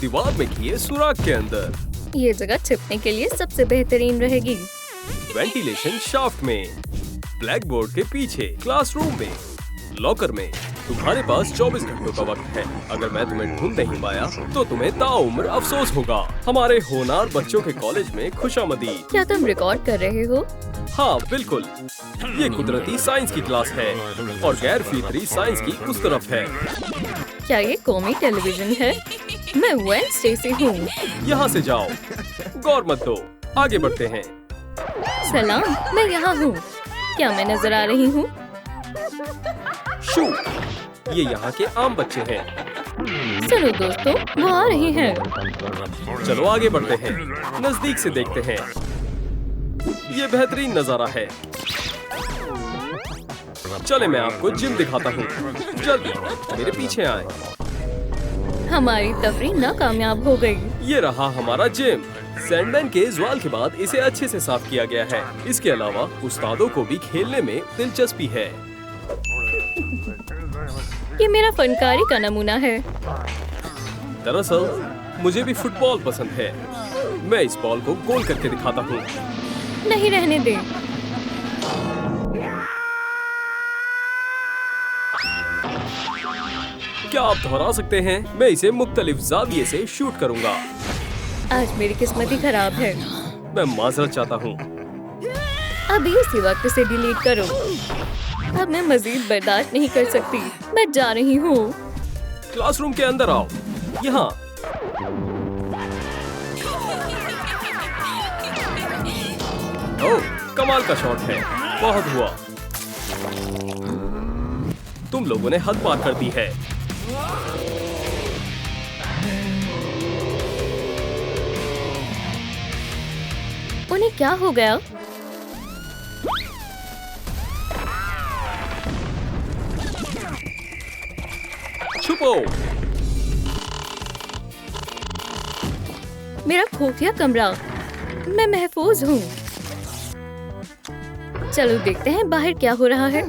दीवार में किए सुराख के अंदर। ये जगह छिपने के लिए सबसे बेहतरीन रहेगी। वेंटिलेशन शाफ्ट में, ब्लैक बोर्ड के पीछे, क्लासरूम में, लॉकर में। तुम्हारे पास 24 घंटों का वक्त है। अगर मैं तुम्हें ढूंढ नहीं पाया तो तुम्हें ताउम्र अफसोस होगा। हमारे होनहार बच्चों के कॉलेज में खुशामदी। क्या तुम रिकॉर्ड कर रहे हो? हाँ बिल्कुल, ये कुदरती साइंस की क्लास है और गैर फितरी साइंस की उस तरफ है। क्या ये कौमी टेलीविजन है? मैं वेडनेसडे से हूँ। यहाँ से जाओ, गौर मत दो, आगे बढ़ते हैं। सलाम, मैं यहाँ हूँ। क्या मैं नजर आ रही हूँ? शू, ये यहाँ के आम बच्चे हैं। सुनो दोस्तों, वो आ रहे हैं। चलो आगे बढ़ते हैं, नजदीक से देखते हैं। ये बेहतरीन नजारा है। चले मैं आपको जिम दिखाता हूँ। जल्दी मेरे पीछे आए। हमारी तफरीह नाकामयाब हो गई। ये रहा हमारा जिम। सैंडमैन के ज्वाल के बाद इसे अच्छे से साफ किया गया है। इसके अलावा उस्तादों को भी खेलने में दिलचस्पी है। ये मेरा फनकारी का नमूना है। दरअसल मुझे भी फुटबॉल पसंद है। मैं इस बॉल को गोल करके दिखाता हूँ। नहीं, रहने दे। क्या आप दोहरा सकते हैं? मैं इसे मुख्तलिफ जाविये से शूट करूँगा। आज मेरी किस्मत ही खराब है। मैं माजरत चाहता हूँ। अभी इसी वक्त से डिलीट करो। अब मैं मजीद बर्दाश्त नहीं कर सकती। मैं जा रही हूँ। क्लासरूम के अंदर आओ। यहाँ। ओह, कमाल का शॉट है। बहुत हुआ। तुम लोगों ने हद पार कर दी है। उन्हें क्या हो गया? छुपो। मेरा खुफिया कमरा। मैं महफूज हूँ। चलो देखते हैं बाहर क्या हो रहा है।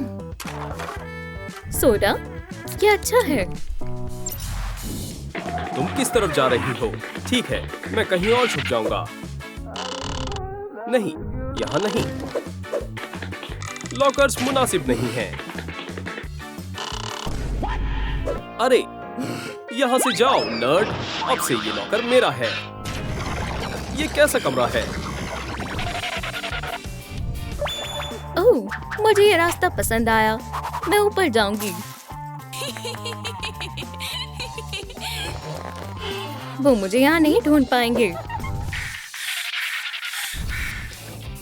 सोडा, क्या अच्छा है। तुम किस तरफ जा रही हो? ठीक है, मैं कहीं और छुप जाऊंगा। नहीं, यहाँ नहीं। लॉकर्स मुनासिब नहीं हैं। अरे, यहाँ से जाओ नर्ड। अब से ये लॉकर मेरा है। ये कैसा कमरा है? ओह, मुझे ये रास्ता पसंद आया। मैं ऊपर जाऊंगी। वो मुझे यहाँ नहीं ढूंढ पाएंगे।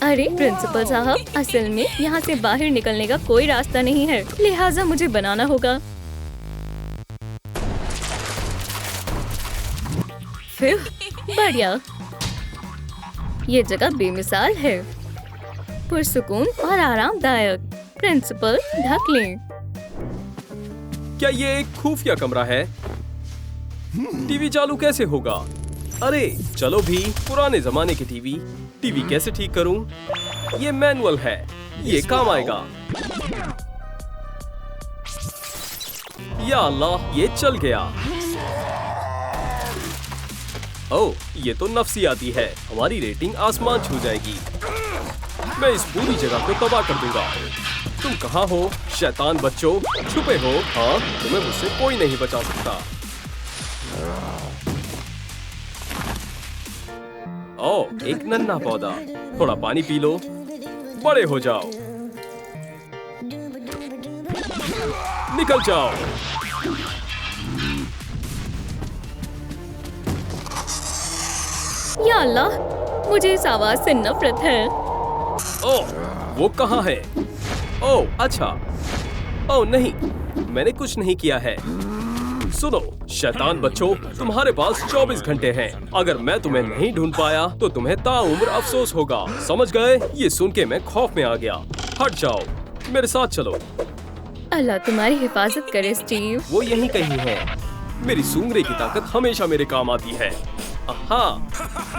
अरे प्रिंसिपल साहब, असल में यहाँ से बाहर निकलने का कोई रास्ता नहीं है, लिहाजा मुझे बनाना होगा। फिर बढ़िया। ये जगह बेमिसाल है, पुरसुकून और आरामदायक। प्रिंसिपल, ढक लें। क्या ये एक खुफिया कमरा है? टीवी चालू कैसे होगा? अरे चलो भी, पुराने जमाने की टीवी कैसे ठीक करूं? ये मैनुअल है, ये काम आएगा। या अल्लाह, ये चल गया। ओह, ये तो नफसियाती है। हमारी रेटिंग आसमान छू जाएगी। मैं इस पूरी जगह को तबाह कर दूंगा। तुम कहाँ हो शैतान बच्चों? छुपे हो? हाँ, तुम्हें मुझसे कोई नहीं बचा सकता। ओह, एक नन्हा पौधा। थोड़ा पानी पी लो, बड़े हो जाओ। निकल जाओ। या अल्लाह, मुझे इस आवाज से नफरत है। ओह, वो कहाँ है? ओह, अच्छा। ओह नहीं, मैंने कुछ नहीं किया है। सुनो शैतान बच्चों, तुम्हारे पास 24 घंटे हैं। अगर मैं तुम्हें नहीं ढूंढ पाया तो तुम्हें ताउम्र अफसोस होगा। समझ गए? ये सुन के मैं खौफ में आ गया। हट जाओ, मेरे साथ चलो। अल्लाह तुम्हारी हिफाजत करे स्टीव। वो यहीं कहीं है। मेरी सूंघने की ताकत हमेशा मेरे काम आती है। हाँ,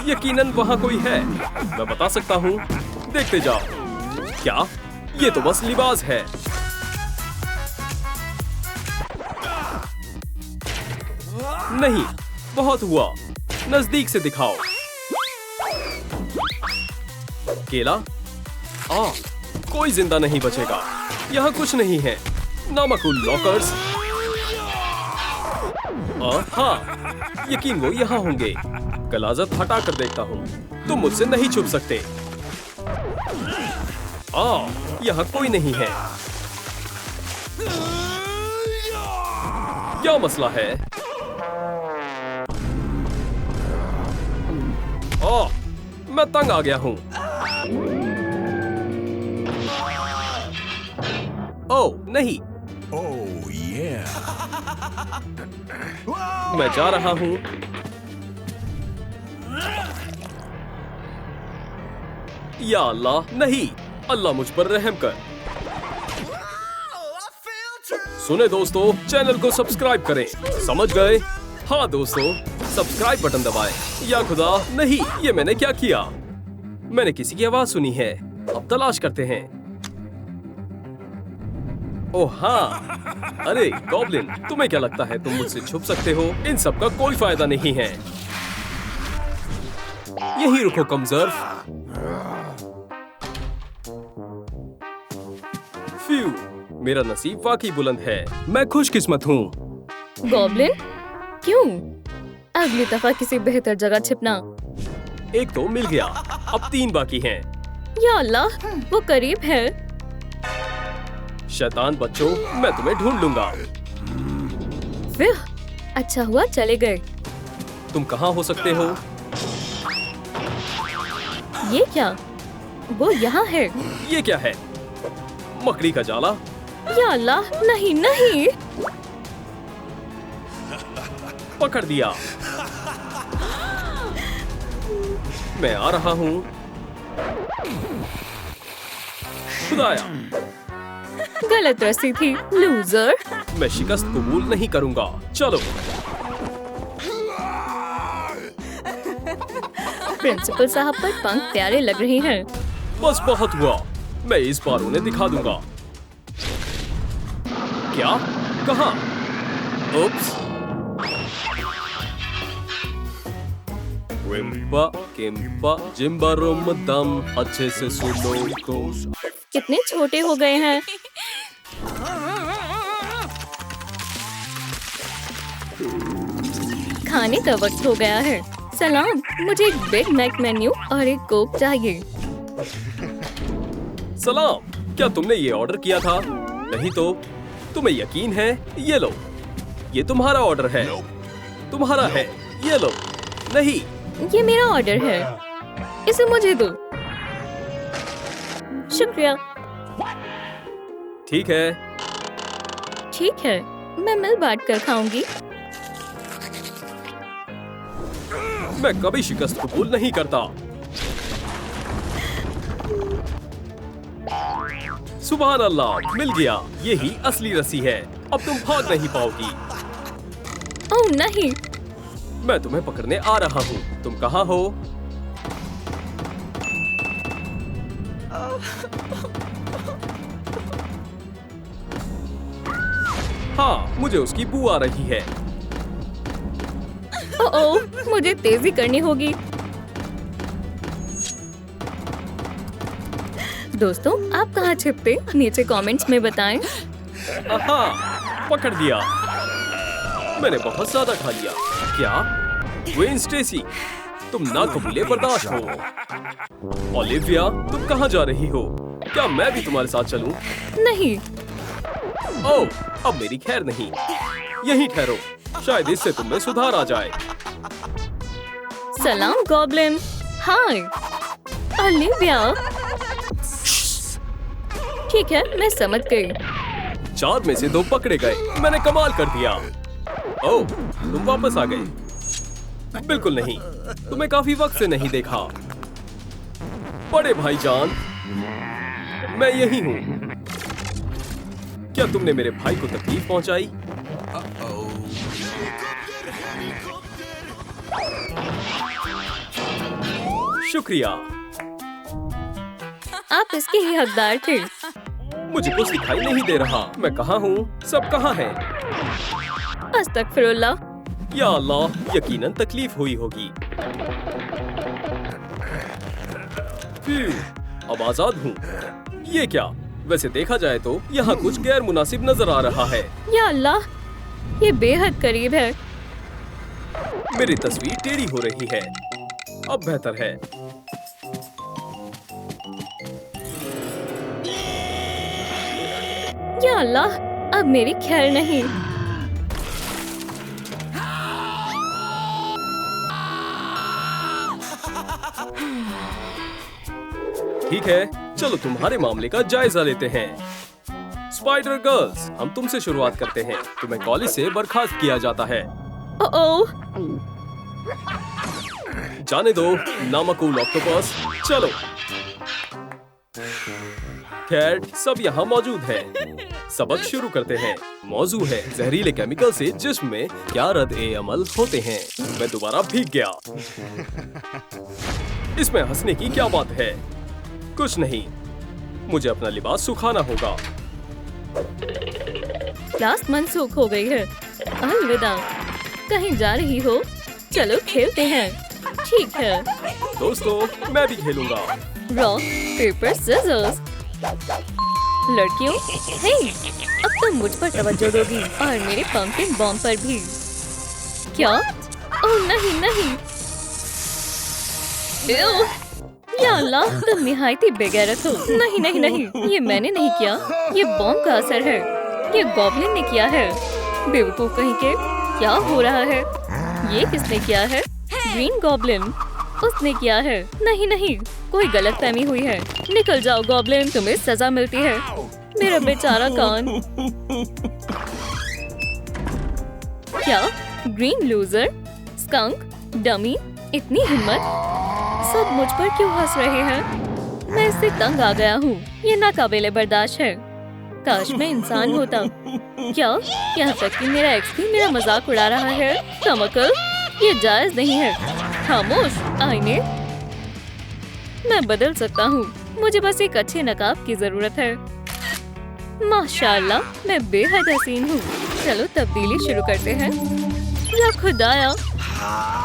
यकीनन वहाँ कोई है। मैं बता सकता हूँ, देखते जाओ। क्या? ये तो बस लिबास है। नहीं, बहुत हुआ, नजदीक से दिखाओ। केला? कोई जिंदा नहीं बचेगा। यहाँ कुछ नहीं है। नामकुल लॉकर्स। हाँ, यकीन वो यहाँ होंगे। गलाजत हटा कर देखता हूँ। तुम मुझसे नहीं छुप सकते। यहाँ कोई नहीं है। क्या मसला है? मैं तंग आ गया हूँ। नहीं। मैं जा रहा हूँ। या अल्लाह, नहीं। अल्लाह मुझ पर रहम कर। सुने दोस्तों, चैनल को सब्सक्राइब करें। समझ गए? हाँ दोस्तों, सब्सक्राइब बटन दबाएं। या खुदा, नहीं, ये मैंने क्या किया? मैंने किसी की आवाज सुनी है। अब तलाश करते हैं। ओह हाँ, अरे गॉब्लिन, तुम्हें क्या लगता है तुम मुझसे छुप सकते हो? इन सब का कोई फायदा नहीं है। यहीं रुको कमजोर। फ्यू, मेरा नसीब वाकई बुलंद है। मैं खुशकिस्मत हूँ। गॉब्लिन, क्यों? अगली दफा किसी बेहतर जगह छिपना। एक तो मिल गया, अब 3 बाकी हैं। या अल्लाह, वो करीब है। शैतान बच्चों, मैं तुम्हें ढूंढ लूंगा। फिर अच्छा हुआ चले गए। तुम कहाँ हो सकते हो? ये क्या? वो यहाँ है। ये क्या है? मकड़ी का जाला? या अल्लाह, नहीं नहीं। पकड़ दिया। मैं आ रहा हूँ। खुदाया, गलत रस्सी थी, लूजर। मैं शिकस्त कबूल नहीं करूंगा। चलो। प्रिंसिपल साहब पर पंख प्यारे लग रहे हैं। बस बहुत हुआ। मैं इस बार उन्हें दिखा दूंगा। क्या? कहाँ? उप्स। विम्बा, किम्बा, जिम्बा रोम दम। अच्छे से सुनो तुम। कितने छोटे हो गए हैं। खाने का वक्त हो गया है। सलाम, मुझे एक बिग मैक मेन्यू और एक कोक चाहिए। सलाम, क्या तुमने ये ऑर्डर किया था? नहीं तो तुम्हें यकीन है? ये लो, ये तुम्हारा ऑर्डर है। तुम्हारा है, ये लो। नहीं, ये मेरा ऑर्डर है, इसे मुझे दो। शुक्रिया। ठीक है। ठीक है, मैं मिल बांट कर खाऊंगी। मैं कभी शिकस्त कबूल नहीं करता। सुभान अल्लाह, मिल गया। यही असली रस्सी है। अब तुम भाग नहीं पाओगी। ओह नहीं। मैं तुम्हें पकड़ने आ रहा हूँ। तुम कहाँ हो? हाँ, मुझे उसकी बू आ रही है। ओह, मुझे तेजी करनी होगी। दोस्तों, आप कहाँ छिपते? नीचे कमेंट्स में बताएं। हाँ, पकड़ दिया। मैंने बहुत ज्यादा खा लिया। क्या? वेन स्टेसी, तुम नाकबूले बर्दाश्त हो। ओलिविया, तुम कहाँ जा रही हो? क्या मैं भी तुम्हारे साथ चलूं? नहीं। ओह, अब मेरी खैर नहीं। यहीं ठहरो, शायद इससे तुम में सुधार आ जाए। सलाम गॉब्लिन। हाय ओलिविया। ठीक है, मैं समझ गई। 4 में से 2 पकड़े गए। मैंने कमाल कर दिया। ओह, तुम वापस आ गए। बिल्कुल नहीं, तुम्हें काफी वक्त से नहीं देखा। बड़े भाईजान, मैं यही हूँ। क्या तुमने मेरे भाई को तकलीफ पहुंचाई? शुक्रिया। आप इसके ही हकदार थे। मुझे कुछ दिखाई नहीं दे रहा। मैं कहाँ हूँ? सब कहाँ हैं? अस्तगफिरुल्लाह। या अल्लाह, यकीनन तकलीफ हुई होगी। अब आजाद हूँ। ये क्या? वैसे देखा जाए तो यहाँ कुछ गैर मुनासिब नजर आ रहा है। या अल्लाह, ये बेहद करीब है। मेरी तस्वीर टेढ़ी हो रही है। अब बेहतर है। या अल्लाह, अब मेरी खैर नहीं। ठीक है, चलो तुम्हारे मामले का जायजा लेते हैं। स्पाइडर गर्ल्स, हम तुमसे शुरुआत करते हैं। तुम्हें कॉलेज से बर्खास्त किया जाता है। ओह, जाने दो नामकूल ऑक्टोपस। चलो। खैर, सब यहाँ मौजूद है। सबक शुरू करते हैं। मौजू है जहरीले केमिकल से जिस्म में क्या रद्द-ए-अमल होते हैं। मैं दोबारा भीग गया। इसमें हंसने की क्या बात है? कुछ नहीं, मुझे अपना लिबास सुखाना होगा। क्लास मनसूख हो गई है। अलविदा। कहीं जा रही हो? चलो खेलते हैं। ठीक है। दोस्तों, मैं भी खेलूंगा। Rock paper scissors. लड़कियों, हे, अब तुम मुझ पर तवज्जो दोगी और मेरे पंपिंग बॉम्ब पर भी। क्या? ओह नहीं नहीं। एव! या अल्लाह, तुम निहायती बेगैरत हो। नहीं नहीं नहीं, ये मैंने नहीं किया। ये बॉम्ब का असर है। ये गॉब्लिन ने किया है। बेवकूफ कहीं के। क्या हो रहा है? ये किसने किया है? Green goblin. उसने किया है। नहीं नहीं, कोई गलतफहमी हुई है। निकल जाओ गॉब्लिन, तुम्हें सजा मिलती है। मेरा बेचारा कान। क्या? ग्रीन लूजर, स्कंक, डमी, इतनी हिम्मत? सब मुझ पर क्यों हंस रहे हैं? मैं इससे तंग आ गया हूँ। ये नाकाबिले बर्दाश्त है। काश मैं इंसान होता। क्या? यहाँ तक कि मेरा एक्स भी मेरा मजाक उड़ा रहा है। कमकल, ये जायज नहीं है। खामोश। आईने, मैं बदल सकता हूँ। मुझे बस एक अच्छे नकाब की जरूरत है। माशाल्लाह, मैं बेहद हसीन हूँ। चलो तब्दीली शुरू करते हैं। या खुदाया,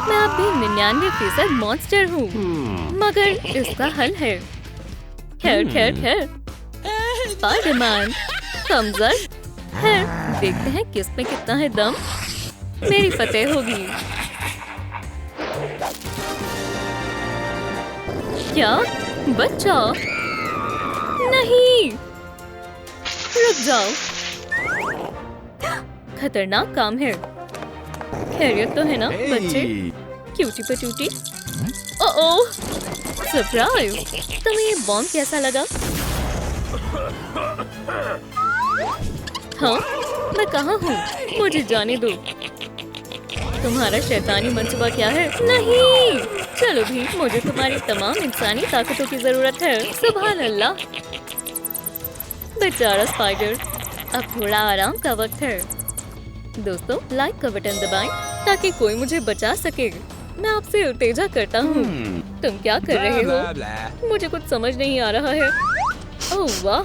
मैं अब भी 99% मॉन्स्टर हूँ। मगर इसका हल है। खैर खैर खैर। स्पाइडरमैन, कमजोर। खैर, देखते हैं किस में कितना है दम। मेरी फतेह होगी। क्या? बच्चा? नहीं, रुक जाओ। खतरनाक काम है। खैरियत तो है ना बच्चे? क्यूटी पटूटी। ओह, सरप्राइज। तुम्हें ये बॉम्ब कैसा लगा? हाँ, मैं कहाँ हूँ? मुझे जाने दो। तुम्हारा शैतानी मंसूबा क्या है? नहीं, चलो भी, मुझे तुम्हारी तमाम इंसानी ताकतों की जरूरत है। सुभान अल्लाह। बेचारा स्पाइडर, अब थोड़ा आराम का वक्त है। दोस्तों, लाइक का बटन दबाएं ताकि कोई मुझे बचा सके। मैं आपसे इल्तिजा करता हूँ। तुम क्या कर रहे हो? मुझे कुछ समझ नहीं आ रहा है। ओह वाह,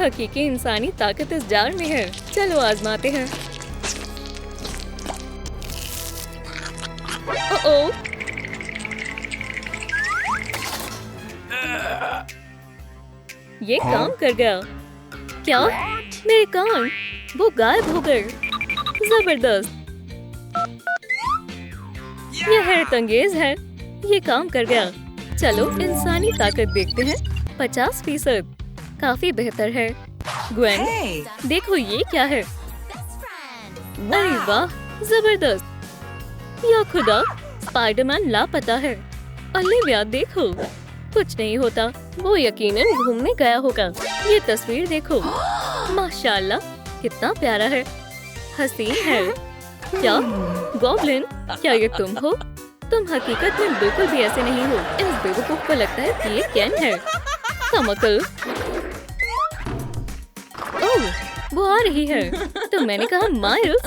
हकीकी इंसानी ताकत इस जार में है। चलो आजमाते हैं। ओह, ये काम कर गया। क्या? मेरे कान, वो गायब हो गए। जबरदस्त। यह हैरतअंगेज है। ये काम कर गया। चलो इंसानी ताकत देखते हैं। 50%, काफी बेहतर है। ग्वेन, देखो ये क्या है? अरे वाह, जबरदस्त। या खुदा, स्पाइडरमैन लापता है। ओलिविया देखो, कुछ नहीं होता। वो यकीनन घूमने गया होगा। ये तस्वीर देखो। माशाल्लाह, कितना प्यारा है। हसीन है। क्या? गॉब्लिन, क्या ये तुम हो? तुम हकीकत में बिल्कुल भी ऐसे नहीं हो। इस बेवकूफ को लगता है कि ये केन है। कमकल। ओह, वो आ रही है। तो मैंने कहा माइल्स,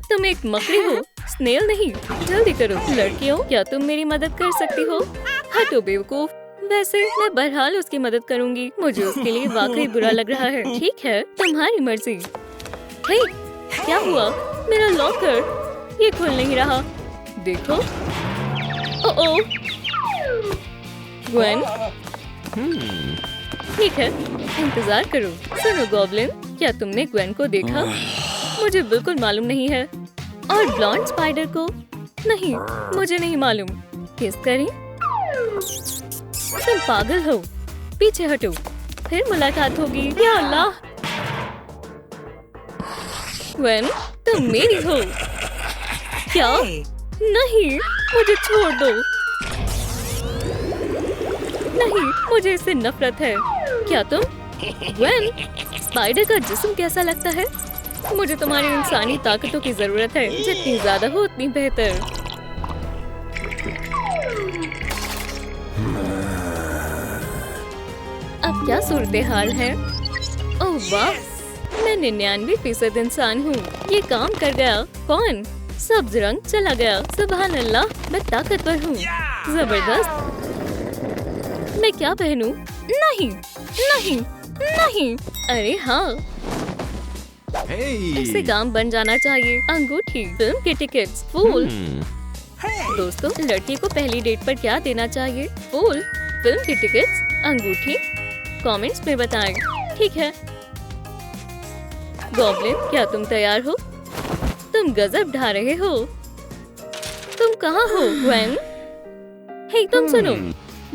तुम एक मकड़ी हो, स्नेल नहीं। जल्दी करो लड़कियों, क्या तुम मेरी मदद कर सकती हो? हटो बेवकूफ। वैसे मैं बहरहाल उसकी मदद करूंगी। मुझे उसके लिए वाकई बुरा लग रहा है। ठीक है, तुम्हारी मर्जी। हे, क्या हुआ? मेरा लॉकर। ये खुल नहीं रहा। देखो। ओह ग्वेन, ठीक है, इंतजार करो। सुनो गॉब्लिन, क्या तुमने ग्वेन को देखा? मुझे बिल्कुल मालूम नहीं है। और ब्लॉन्ड स्पाइडर को? नहीं, मुझे नहीं मालूम। किस करें? तुम पागल हो, पीछे हटो, फिर मुलाकात होगी। या अल्लाह, ग्वेन तुम मेरी हो। क्या? नहीं, मुझे छोड़ दो। नहीं, मुझे इससे नफरत है। क्या तुम? ग्वेन, स्पाइडर का जिस्म कैसा लगता है? मुझे तुम्हारी इंसानी ताकतों की जरूरत है, जितनी ज्यादा हो उतनी बेहतर। अब क्या सूरत हाल है? ओह वाह, मैं 99% इंसान हूँ। ये काम कर गया। कौन? सब्ज रंग चला गया। सुभान अल्लाह, मैं ताकतवर हूँ। जबरदस्त। मैं क्या पहनूं? नहीं, नहीं, नहीं। अरे हाँ, इससे काम बन जाना चाहिए। अंगूठी, फिल्म के टिकट्स, फूल। दोस्तों, लड़की को पहली डेट पर क्या देना चाहिए? फूल, फिल्म के टिकट्स, अंगूठी। कमेंट्स में बताएं। ठीक है गॉब्लिन, क्या तुम तैयार हो? तुम गजब ढा रहे हो। तुम कहाँ हो ग्वेन? हे तुम सुनो,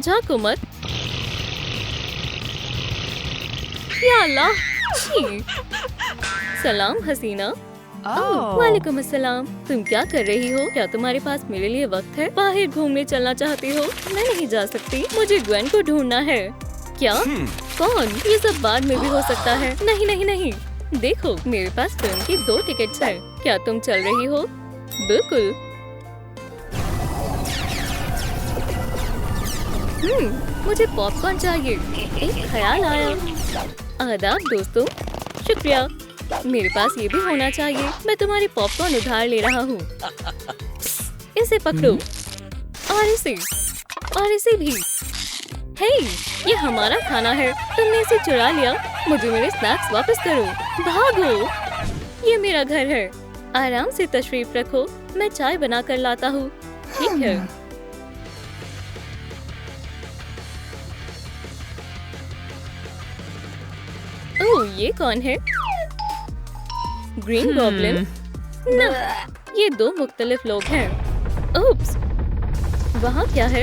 झांको मत। या अल्लाह, छी। सलाम हसीना। वालेकुम अस्सलाम। तुम क्या कर रही हो? क्या तुम्हारे पास मेरे लिए वक्त है? बाहर घूमने चलना चाहती हो? मैं नहीं जा सकती, मुझे ग्वेन को ढूंढना है। क्या? कौन? ये सब बाद में भी हो सकता है। नहीं नहीं नहीं, देखो मेरे पास फिल्म की 2 टिकट्स है। क्या तुम चल रही हो? बिल्कुल। मुझे पॉपकॉर्न चाहिए। एक ख्याल आया। आदाब दोस्तों, शुक्रिया। मेरे पास ये भी होना चाहिए। मैं तुम्हारी पॉपकॉर्न उधार ले रहा हूँ। इसे पकड़ो, और इसे भी। हे, ये हमारा खाना है, तुमने इसे चुरा लिया। मुझे मेरे स्नैक्स वापस करो। भागो, ये मेरा घर है। आराम से तशरीफ रखो, मैं चाय बना कर लाता हूँ। ठीक है। ओह, ये कौन है? Green goblin? न, ये 2 मुख्तलिफ लोग हैं। उप्स, वहाँ क्या है?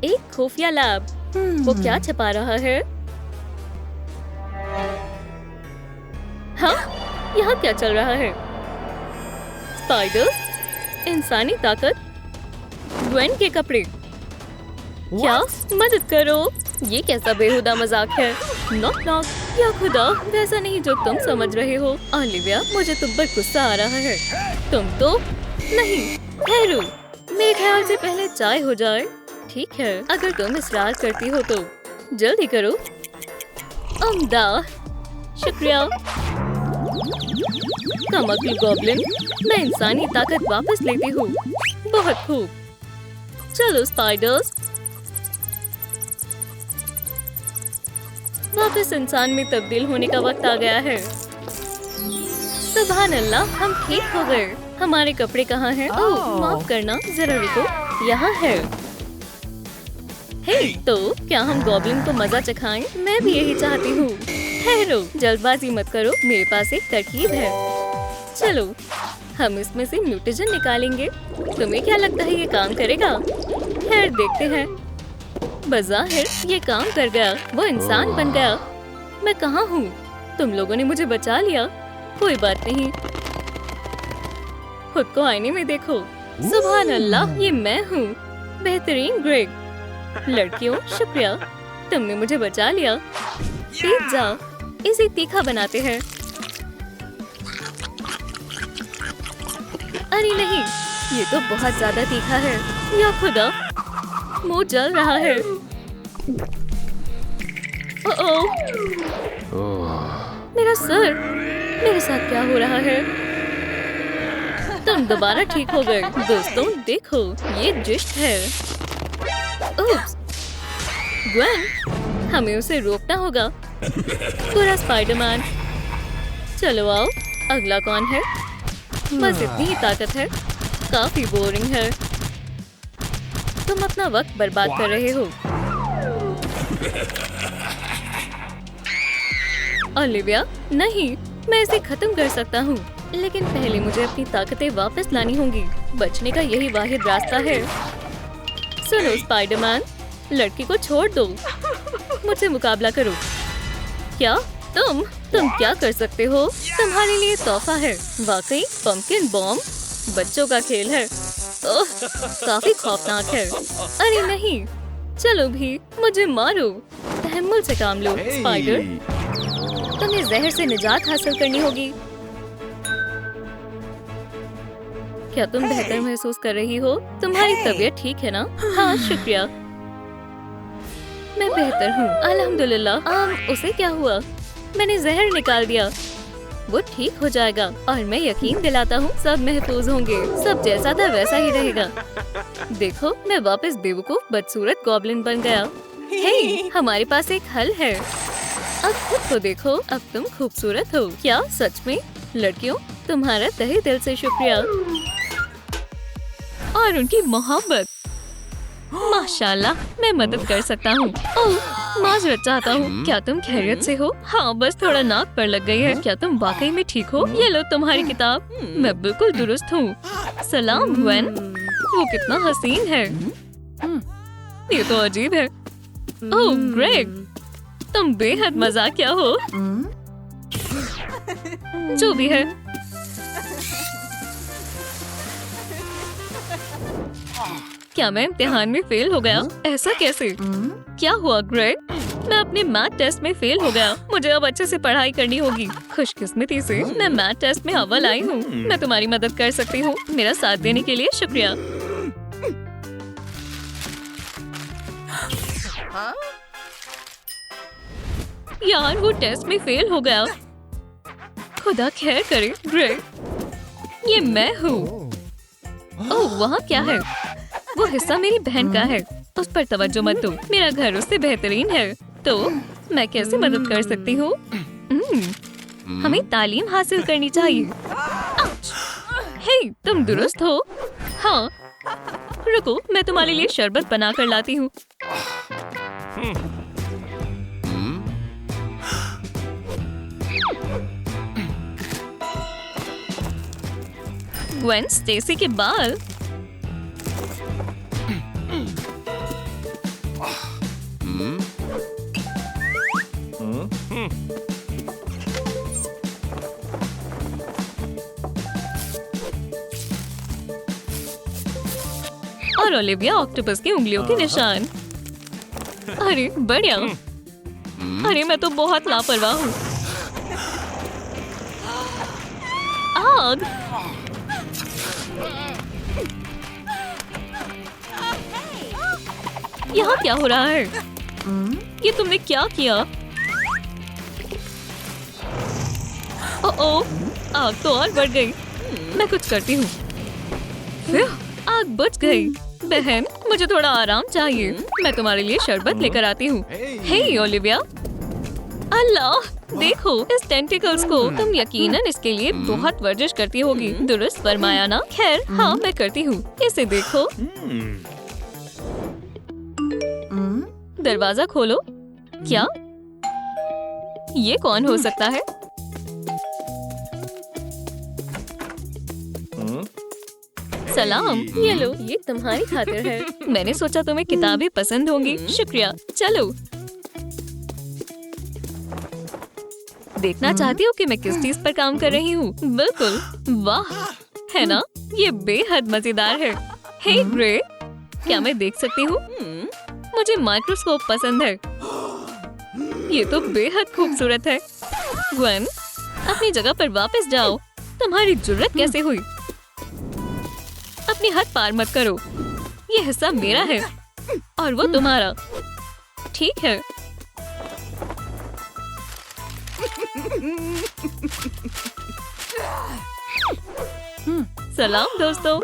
एक खुफिया लैब। वो क्या छुपा रहा है? हाँ, यहाँ क्या चल रहा है? स्पाइडर्स, इंसानी ताकत, ग्वेन के कपड़े। क्या? मदद करो, ये कैसा बेहुदा मजाक है? Knock knock. या खुदा, वैसा नहीं जो तुम समझ रहे हो। ओलिविया, मुझे तुम पर गुस्सा आ रहा है। तुम तो नहीं। ठहरो, मेरे ख्याल से पहले चाय हो जाए। ठीक है, अगर तुम इसरार करती हो तो जल्दी करो। उम्दा, शुक्रिया। कमकल गॉब्लिन, मैं इंसानी ताकत वापस लेती हूँ। बहुत खूब। चलो स्पाइडर्स, वापस इंसान में तब्दील होने का वक्त आ गया है। सुभान अल्लाह, हम ठीक हो गए। हमारे कपड़े कहाँ हैं? ओह, माफ करना, जरा रुको। यहाँ है। हे, तो क्या हम गॉब्लिन को मजा चखाएं? मैं भी यही चाहती हूँ। ठहरो, जल्दबाजी मत करो, मेरे पास एक तरकीब है। चलो, हम इसमें से म्यूटेजन निकालेंगे। तुम्हें क्या लगता है ये काम करेगा? खैर देखते हैं। बज़ाहिर ये काम कर गया। वो इंसान बन गया। मैं कहाँ हूँ? तुम लोगों ने मुझे बचा लिया। कोई बात नहीं, खुद को आईने में देखो। सुभान अल्लाह, ये मैं हूँ, बेहतरीन ग्रेग। लड़कियों, शुक्रिया, तुमने मुझे बचा लिया। पिज़्ज़ा, इसे तीखा बनाते हैं। अरे नहीं, ये तो बहुत ज्यादा तीखा है। या खुदा, मुंह जल रहा है। ओह, मेरा सर, मेरे साथ क्या हो रहा है? तुम दोबारा ठीक हो गए। दोस्तों देखो, ये जिस्ट है। उप्स, ग्वेन, हमें उसे रोकना होगा। पूरा स्पाइडरमैन। चलो आओ, अगला कौन है? बस इतनी ही ताकत है। काफी बोरिंग है। तुम अपना वक्त बर्बाद कर रहे हो। ओलिविया, नहीं, मैं इसे खत्म कर सकता हूँ, लेकिन पहले मुझे अपनी ताकतें वापस लानी होंगी। बचने का यही वाहिद रास्ता है। सुनो स्पाइडरमैन, लड़की को छोड़ दो, मुझसे मुकाबला करो। क्या तुम क्या कर सकते हो? तुम्हारे लिए तोहफा है। वाकई पंपकिन बॉम्ब बच्चों का खेल है। ओह, काफी खौफनाक है। अरे नहीं, चलो भी, मुझे मारो। तहम्मुल से काम लो स्पाइडर। तुम्हें जहर से निजात हासिल करनी होगी। क्या तुम बेहतर महसूस कर रही हो? तुम्हारी तबीयत ठीक है ना? हाँ, शुक्रिया, मैं बेहतर हूँ, अल्हम्दुलिल्लाह। उसे क्या हुआ? मैंने जहर निकाल दिया। वो ठीक हो जाएगा और मैं यकीन दिलाता हूँ सब महफूज होंगे। सब जैसा था वैसा ही रहेगा। देखो, मैं वापस बेवकूफ बदसूरत गॉब्लिन बन गया। हे, हमारे पास एक हल है। अब खुद को देखो, अब तुम खूबसूरत हो। क्या सच में? लड़कियों, तुम्हारा तहे दिल से शुक्रिया। और उनकी मोहब्बत, माशाल्लाह, मैं मदद कर सकता हूँ। ओह, माजरत चाहता हूँ। क्या तुम खैरियत से हो? हाँ, बस थोड़ा नाक पर लग गई है। क्या तुम वाकई में ठीक हो? ये लो तुम्हारी किताब। मैं बिल्कुल दुरुस्त हूँ। सलाम ग्वेन, वो कितना हसीन है। ये तो अजीब है। ओह ग्रेग, तुम बेहद मजाकिया हो। जो भी है। क्या मैं इम्तिहान में फेल हो गया? ऐसा कैसे? क्या हुआ ग्रेग? मैं अपने मैथ टेस्ट में फेल हो गया। मुझे अब अच्छे से पढ़ाई करनी होगी। खुशकिस्मती से मैं मैथ टेस्ट में अव्वल आई हूँ। मैं तुम्हारी मदद कर सकती हूँ। मेरा साथ देने के लिए शुक्रिया। यार, वो टेस्ट में फेल हो गया। खुदा खैर करे ग्रेग। ये मैं हूँ। ओह, वहाँ क्या है? वो हिस्सा मेरी बहन का है। उस पर तवज्जो मत दो। मेरा घर उससे बेहतरीन है। तो मैं कैसे मदद कर सकती हूँ? हमें तालीम हासिल करनी चाहिए। हे, तुम दुरुस्त हो? हाँ, रुको, मैं तुम्हारे लिए शरबत बना कर लाती हूँ। ग्वेन स्टेसी के बाल। और ओलिविया ऑक्टोपस की उंगलियों के निशान। अरे बढ़िया। अरे मैं तो बहुत लापरवाह हूँ। आग। यहाँ क्या हो रहा है? ये तुमने क्या किया? ओह, आग तो और बढ़ गई। मैं कुछ करती हूँ। आग बुझ गई। बहन, मुझे थोड़ा आराम चाहिए। मैं तुम्हारे लिए शरबत लेकर आती हूँ। हे ओलिविया, अल्लाह, देखो इस टेंटिकल्स को। तुम यकीनन इसके लिए बहुत वर्जिश करती होगी। दुरुस्त फरमाया ना? खैर, हाँ, मैं करती हूँ। इसे देखो। दरवाजा खोलो। क्या? ये कौन हो सकता है? सलाम, ये लो, ये तुम्हारी खातिर है। मैंने सोचा तुम्हें किताबें पसंद होंगी। शुक्रिया। चलो, देखना चाहती हो कि मैं किस चीज पर काम कर रही हूँ? बिल्कुल, वाह, है ना? ये बेहद मजेदार है। हे ग्रे, क्या मैं देख सकती हूँ? मुझे माइक्रोस्कोप पसंद है। ये तो बेहद खूबसूरत है। ग्वेन, अपनी जगह पर वापस जाओ। तुम्हारी जुर्रत कैसे हुई? अपनी हद पार मत करो। ये हिस्सा मेरा है और वो तुम्हारा। ठीक है। सलाम दोस्तों,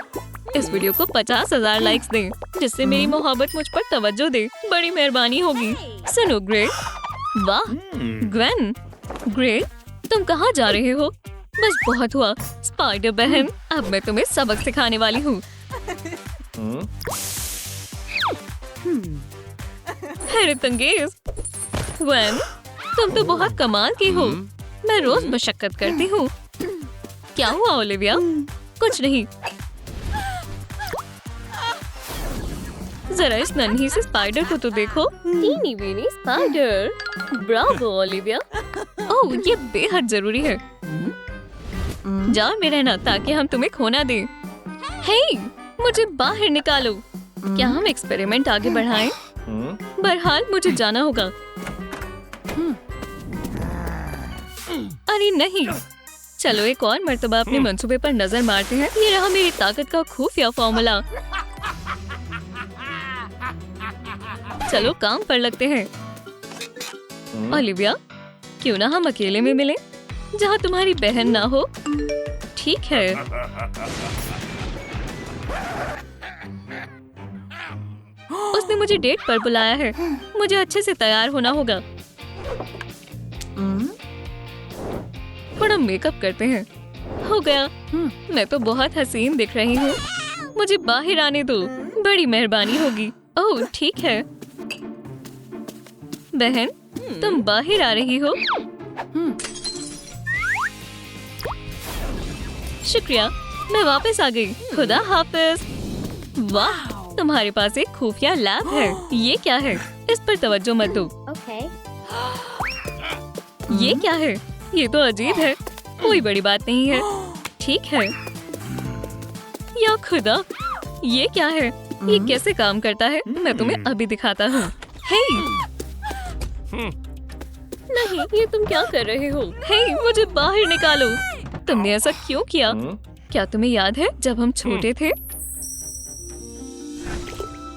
इस वीडियो को 50,000 लाइक्स दें, जिससे मेरी मोहब्बत मुझ पर तवज्जो दे। बड़ी मेहरबानी होगी। सुनो ग्रे। वाह ग्वेन, ग्रे, तुम कहाँ जा रहे हो? बस बहुत हुआ स्पाइडर बहन, अब मैं तुम्हें सबक सिखाने वाली हूँ। हैरतअंगेज वन, तुम तो बहुत कमाल की हो। मैं रोज मशक्कत करती हूँ। क्या हुआ ओलिविया? कुछ नहीं। जरा इस नन्ही से स्पाइडर को तो देखो। Teeny weeny spider. Bravo Olivia. Oh, ये बेहद जरूरी है। जाओ में रहना ताकि हम तुम्हें खोना दें। हे, मुझे बाहर निकालो। क्या हम एक्सपेरिमेंट आगे बढ़ाएं? बहरहाल मुझे जाना होगा। अरे नहीं, चलो एक और मर्तबा अपने मंसूबे पर नजर मारते हैं। ये रहा मेरी ताकत का खुफिया फॉर्मूला। चलो काम पर लगते हैं। ओलिविया, क्यों ना हम अकेले में मिलें, जहाँ तुम्हारी बहन ना हो। ठीक है। उसने मुझे डेट पर बुलाया है। मुझे अच्छे से तैयार होना होगा। थोड़ा मेकअप करते हैं। हो गया। मैं तो बहुत हसीन दिख रही हूँ। मुझे बाहर आने दो, बड़ी मेहरबानी होगी। ओह ठीक है। बहन, तुम बाहर आ रही हो? शुक्रिया, मैं वापस आ गई। खुदा हाफिज। वाह, तुम्हारे पास एक खुफिया लैब है। ये क्या है? इस पर तवज्जो मत दो। ये क्या है? ये तो अजीब है। कोई बड़ी बात नहीं है। ठीक है। या खुदा, ये क्या है? ये कैसे काम करता है? मैं तुम्हें अभी दिखाता हूँ। हे! नहीं, ये तुम क्या कर रहे हो? हे, मुझे बाहर निकालो। तुमने ऐसा क्यों किया? क्या तुम्हें याद है जब हम छोटे थे?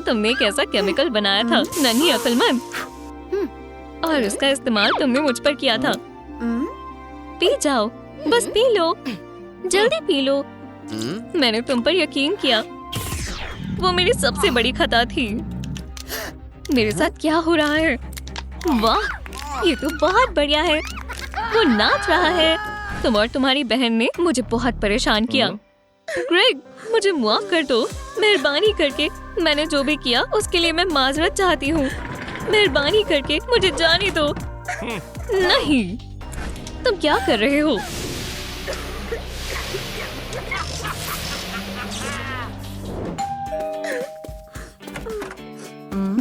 तुमने एक ऐसा केमिकल बनाया था, नन्ही अक्लमंद, और उसका इस्तेमाल तुमने मुझ पर किया था। पी जाओ, बस पी लो, जल्दी पी लो। मैंने तुम पर यकीन किया। वो मेरी सबसे बड़ी खता थी। मेरे साथ क्या हो रहा है? वाह, ये तो बहुत बढ़िया है। वो नाच रहा है। तुम और तुम्हारी बहन ने मुझे बहुत परेशान किया। ग्रेग, मुझे माफ कर दो। मेहरबानी करके, मैंने जो भी किया उसके लिए मैं माजरत चाहती हूँ। मेहरबानी करके मुझे जाने दो। नहीं, तुम क्या कर रहे हो?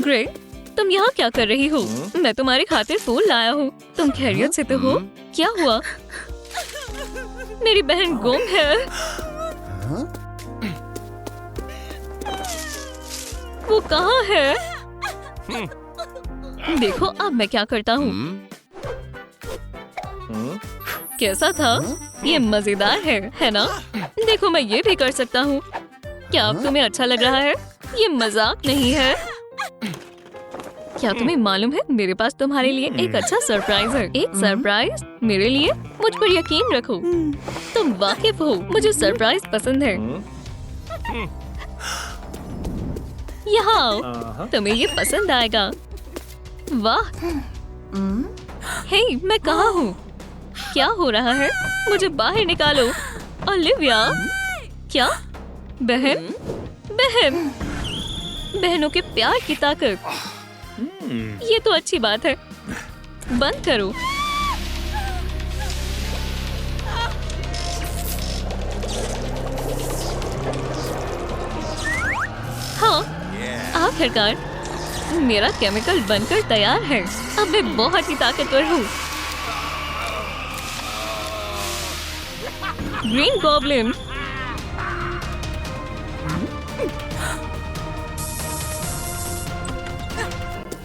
ग्रेग, तुम यहाँ क्या कर रही हो? मैं तुम्हारी खातिर फूल लाया हूँ। तुम खैरियत से तो हो? क्या हुआ? मेरी बहन गुम है। वो कहाँ है? देखो अब मैं क्या करता हूँ। कैसा था? ये मजेदार है ना? देखो मैं ये भी कर सकता हूँ। क्या अब तुम्हें अच्छा लग रहा है? ये मजाक नहीं है। क्या तुम्हें मालूम है, मेरे पास तुम्हारे लिए एक अच्छा सरप्राइज है। एक सरप्राइज मेरे लिए? मुझ पर यकीन रखो, तुम वाकिफ हो, मुझे सरप्राइज पसंद है। यहाँ आओ, तुम्हें ये पसंद आएगा। वाह। हे, मैं कहाँ हूँ? क्या हो रहा है? मुझे बाहर निकालो। ओलिविया, क्या? बहन, बहन, बहनों के प्यार की ताकत। ये तो अच्छी बात है। बंद करो। हाँ, आखिरकार मेरा केमिकल बनकर तैयार है। अब मैं बहुत ही ताकतवर हूँ। Green goblin.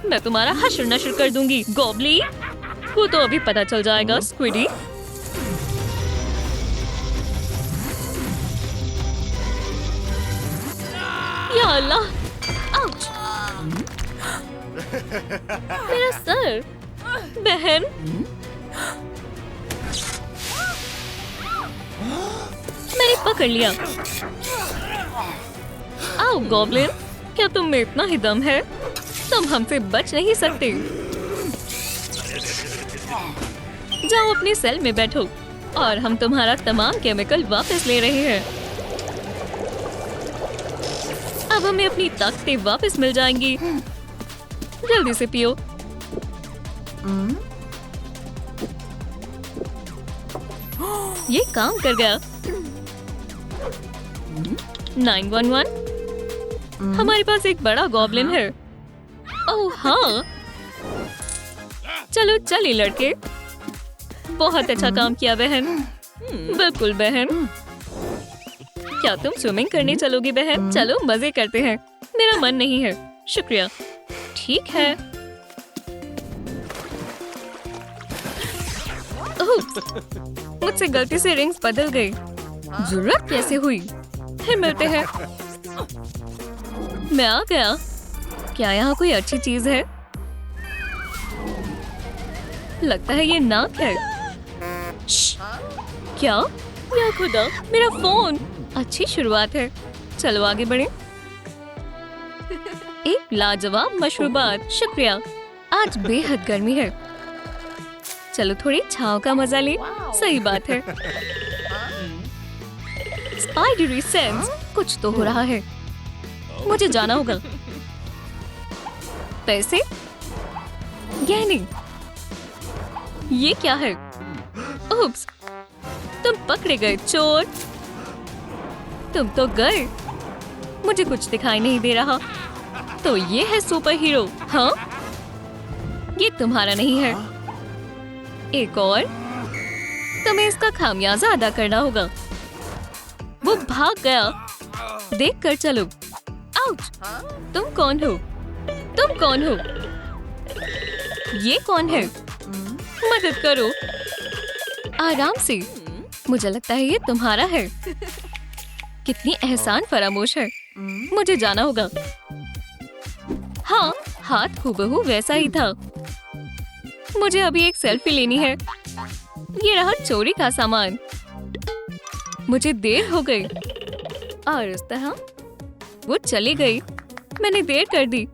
मैं तुम्हारा हश्र नश्र कर दूंगी, गॉबली। वो तो अभी पता चल जाएगा, स्क्विडी। या अल्लाह, आउच! मेरा सर। बहन, मैंने पकड़ लिया। आओ गॉब्लिन, क्या तुम में इतना ही दम है? तुम हमसे बच नहीं सकते। जाओ अपने सेल में बैठो। और हम तुम्हारा तमाम केमिकल वापस ले रहे हैं। अब हमें अपनी ताकतें वापस मिल जाएंगी। जल्दी से पियो। ये काम कर गया। 911। हमारे पास एक बड़ा गॉब्लिन है। ओह हाँ, चलो चलिए लड़के। बहुत अच्छा काम किया बहन। बिल्कुल बहन। क्या तुम स्विमिंग करने चलोगी बहन? चलो मजे करते हैं। मेरा मन नहीं है। शुक्रिया। ठीक है। मुझसे गलती से रिंग्स बदल गई। जरूरत कैसे हुई? फिर मिलते हैं। मैं आ गया। क्या यहाँ कोई अच्छी चीज है? लगता है ये नाक है। क्या? या खुदा, मेरा फोन। अच्छी शुरुआत है। चलो आगे बढ़े। एक लाजवाब मशरूबात। शुक्रिया। आज बेहद गर्मी है। चलो थोड़ी छांव का मजा ले। सही बात है। स्पाइडरी सेंस। कुछ तो हो रहा है। मुझे जाना होगा। पैसे? गहने? ये क्या है? उप्स, तुम पकड़े गए चोर। तुम तो गए। मुझे कुछ दिखाई नहीं दे रहा। तो ये है सुपर हीरो। हाँ, ये तुम्हारा नहीं है। एक और। तुम्हें इसका खामियाजा अदा करना होगा। वो भाग गया। देख कर चलो। आउच! तुम कौन हो? तुम कौन हो? ये कौन है? मदद करो। आराम से। मुझे लगता है ये तुम्हारा है। कितनी एहसान फरामोश है। मुझे जाना होगा। हाँ, हाथ हूबहू वैसा ही था। मुझे अभी एक सेल्फी लेनी है। ये रहा चोरी का सामान। मुझे देर हो गई। और इस तरह वो चली गई। मैंने देर कर दी।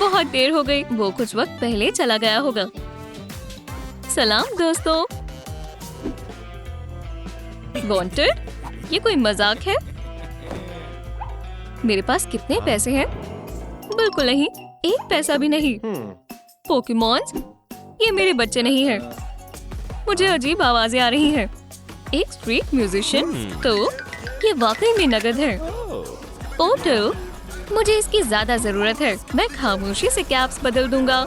बहुत देर हो गई। वो कुछ वक्त पहले चला गया होगा। सलाम दोस्तों। वांटेड? ये कोई मजाक है? मेरे पास कितने पैसे हैं? बिल्कुल नहीं, एक पैसा भी नहीं। पोकेमॉन्स? ये मेरे बच्चे नहीं हैं। मुझे अजीब आवाजें आ रही हैं। एक स्ट्रीट म्यूजिशियन? तो ये वाकई में नगद है। पोर्टल? मुझे इसकी ज्यादा जरूरत है। मैं खामोशी से कैप्स बदल दूंगा।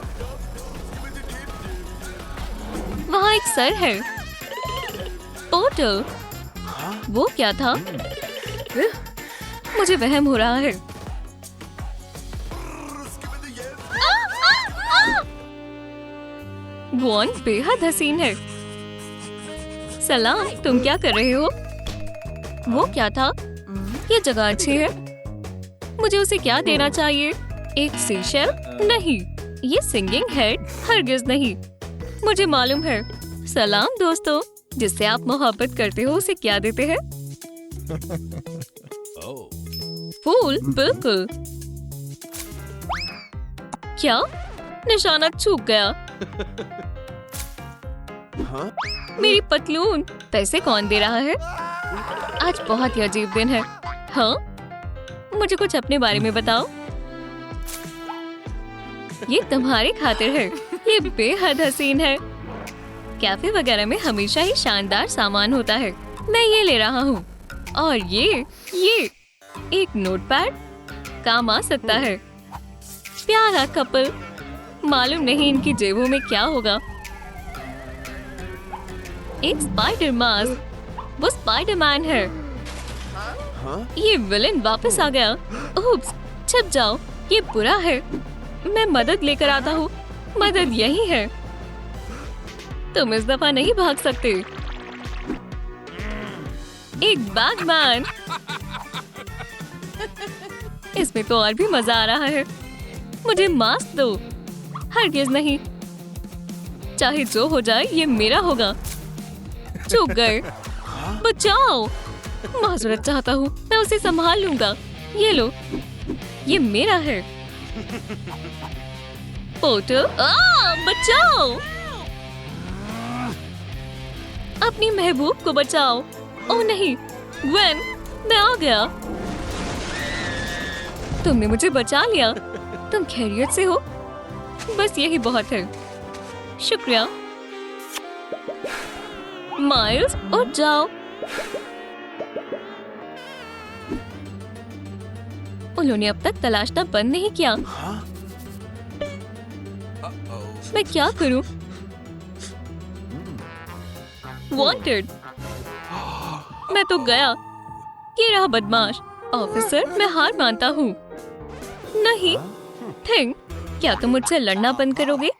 वहाँ एक सर है। पोर्टल? वो क्या था? मुझे वहम हो रहा है। वॉन बेहद हसीन है। सलाम, तुम क्या कर रहे हो? वो क्या था? ये जगह अच्छी है। मुझे उसे क्या देना चाहिए? एक सीशेल? नहीं, ये सिंगिंग हेड हरगिज नहीं। मुझे मालूम है। सलाम दोस्तों, जिससे आप मोहब्बत करते हो उसे क्या देते हैं? फूल? बिल्कुल। क्या? निशाना चूक गया। मेरी पतलून। पैसे कौन दे रहा है? आज बहुत ही अजीब दिन है। हाँ, मुझे कुछ अपने बारे में बताओ। ये तुम्हारी खातिर है। ये बेहद हसीन है। कैफे वगैरह में हमेशा ही शानदार सामान होता है। मैं ये ले रहा हूँ। और ये एक नोटपैड काम आ सकता है। प्यारा कपल। मालूम नहीं इनकी जेबों में क्या होगा। एक स्पाइडर मास्क। वो स्पाइडरमैन है। ये विलेन वापस आ गया। उप्स, छिप जाओ। ये बुरा है। मैं मदद लेकर आता हूँ। मदद यही है। तुम इस दफा नहीं भाग सकते। एक बैटमैन। इसमें तो और भी मजा आ रहा है। मुझे मास्क दो। हरगिज नहीं। चाहे जो हो जाए ये मेरा होगा। चूक गए। बचाओ। माजरत चाहता हूँ। मैं उसे संभाल लूंगा। ये लो, ये मेरा है। पोर्टर, बचाओ! अपनी महबूब को बचाओ। ओह नहीं, ग्वेन, मैं आ गया। तुमने मुझे बचा लिया। तुम खैरियत से हो? बस यही बहुत है। शुक्रिया। माइल्स, उठ जाओ। उन्होंने अब तक तलाशना बंद नहीं किया। मैं क्या करूं? वांटेड। मैं तो गया। ये रहा बदमाश। ऑफिसर, मैं हार मानता हूँ। नहीं, थिंग, क्या तुम मुझसे लड़ना बंद करोगे?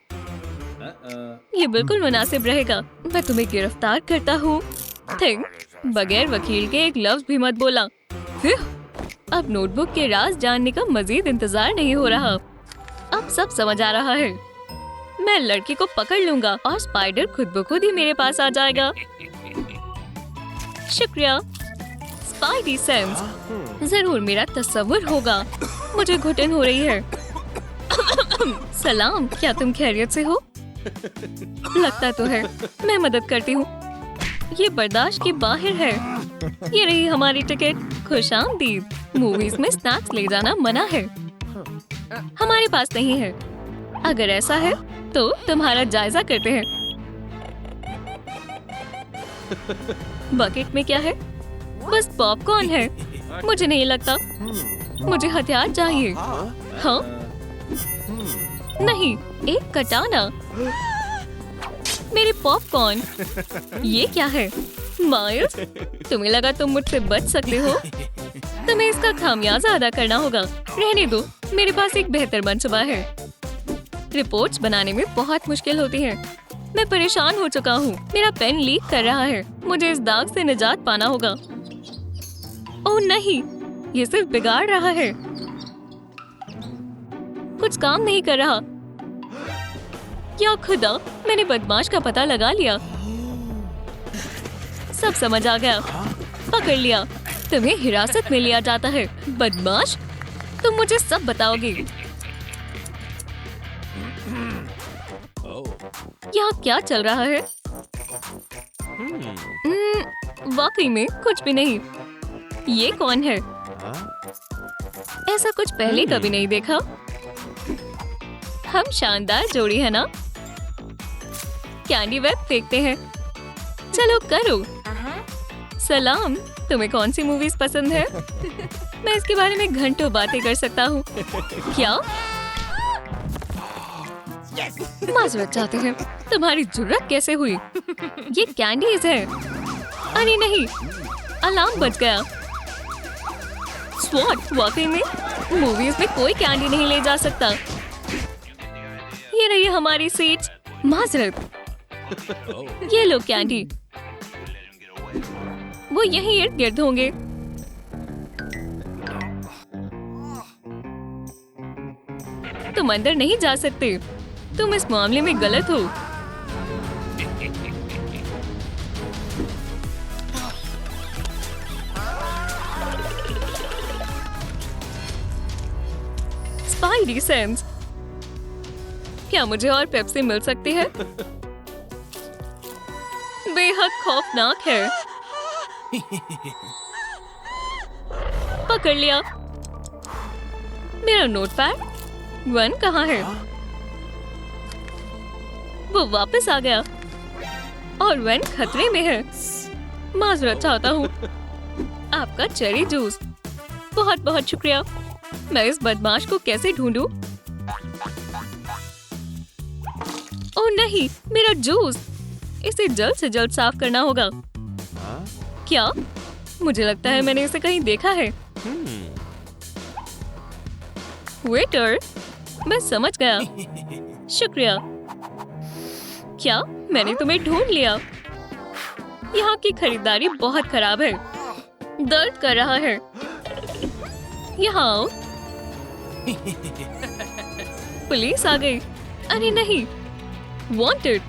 ये बिल्कुल मुनासिब रहेगा। मैं तुम्हें गिरफ्तार करता हूँ। थिंग, बगैर वकील के एक लफ्ज भी मत बोला। अब नोटबुक के राज जानने का मजीद इंतजार नहीं हो रहा। अब सब समझ आ रहा है। मैं लड़की को पकड़ लूंगा और स्पाइडर खुद ब खुद ही मेरे पास आ जाएगा। शुक्रिया। स्पाइडी सेंस, जरूर मेरा तस्वुर होगा। मुझे घुटन हो रही है। सलाम, क्या तुम खैरियत से हो? लगता तो है। मैं मदद करती हूँ। ये बर्दाश्त के बाहर है। ये रही हमारी टिकट। खुशामदीद। मूवीज में स्नैक्स ले जाना मना है। हमारे पास नहीं है। अगर ऐसा है तो तुम्हारा जायजा करते हैं। बकेट में क्या है? बस पॉपकॉर्न है। मुझे नहीं लगता। मुझे हथियार चाहिए। हाँ? नहीं, एक कटाना। मेरे पॉपकॉर्न। ये क्या है? माइल्स, तुम्हें लगा तुम मुझसे बच सकते हो? तुम्हें इसका खामियाजा अदा करना होगा। रहने दो, मेरे पास एक बेहतर मंसूबा है। रिपोर्ट्स बनाने में बहुत मुश्किल होती है। मैं परेशान हो चुका हूँ। मेरा पेन लीक कर रहा है। मुझे इस दाग से निजात पाना होगा। ओह नहीं, ये सिर्फ बिगाड़ रहा है। कुछ काम नहीं कर रहा। या खुदा, मैंने बदमाश का पता लगा लिया। सब समझ आ गया। पकड़ लिया। तुम्हें हिरासत में लिया जाता है। बदमाश, तुम मुझे सब बताओगे। यहाँ क्या चल रहा है? वाकई में कुछ भी नहीं। ये कौन है? ऐसा कुछ पहले कभी नहीं देखा। हम शानदार जोड़ी है ना? कैंडी वेब फेंकते हैं। चलो करो। सलाम, तुम्हें कौन सी मूवीज पसंद है? मैं इसके बारे में घंटों बातें कर सकता हूँ। क्या? माजरत चाहते हैं। तुम्हारी जुर्रत कैसे हुई? ये कैंडीज है। अरे नहीं, अलार्म बज गया। स्वॉट, वाकई में मूवीज में कोई कैंडी नहीं ले जा सकता। ये रही हमारी सीट्स। माजरत। ये लो कैंडी। वो यहीं इर्द गिर्द होंगे। तुम अंदर नहीं जा सकते। तुम इस मामले में गलत हो। स्पाइडी सेंस, क्या मुझे और पेप्सी मिल सकती है? बेहद खौफनाक है। पकड़ लिया। मेरा नोटपैड। वन कहाँ है? वो वापस आ गया और वन खतरे में है। माजरत चाहता हूँ। आपका चेरी जूस। बहुत बहुत शुक्रिया। मैं इस बदमाश को कैसे ढूंढूं? ओह नहीं, मेरा जूस। इसे जल्द से जल्द साफ करना होगा। क्या? मुझे लगता है मैंने इसे कहीं देखा है। वेटर, मैं समझ गया। शुक्रिया। क्या? मैंने तुम्हें ढूंढ लिया। यहाँ की खरीदारी बहुत खराब है। दर्द कर रहा है। यहाँ आओ। पुलिस आ गई। अरे नहीं, वांटेड।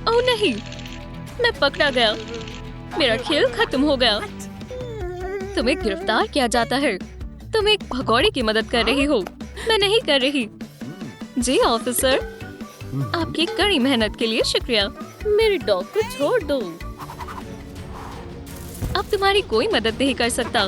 ओह नहीं, मैं पकड़ा गया। मेरा खेल खत्म हो गया। तुम्हें गिरफ्तार किया जाता है। तुम एक भगौड़े की मदद कर रही हो। मैं नहीं कर रही। जी ऑफिसर, आपकी कड़ी मेहनत के लिए शुक्रिया। मेरे डॉग को छोड़ दो। अब तुम्हारी कोई मदद नहीं कर सकता।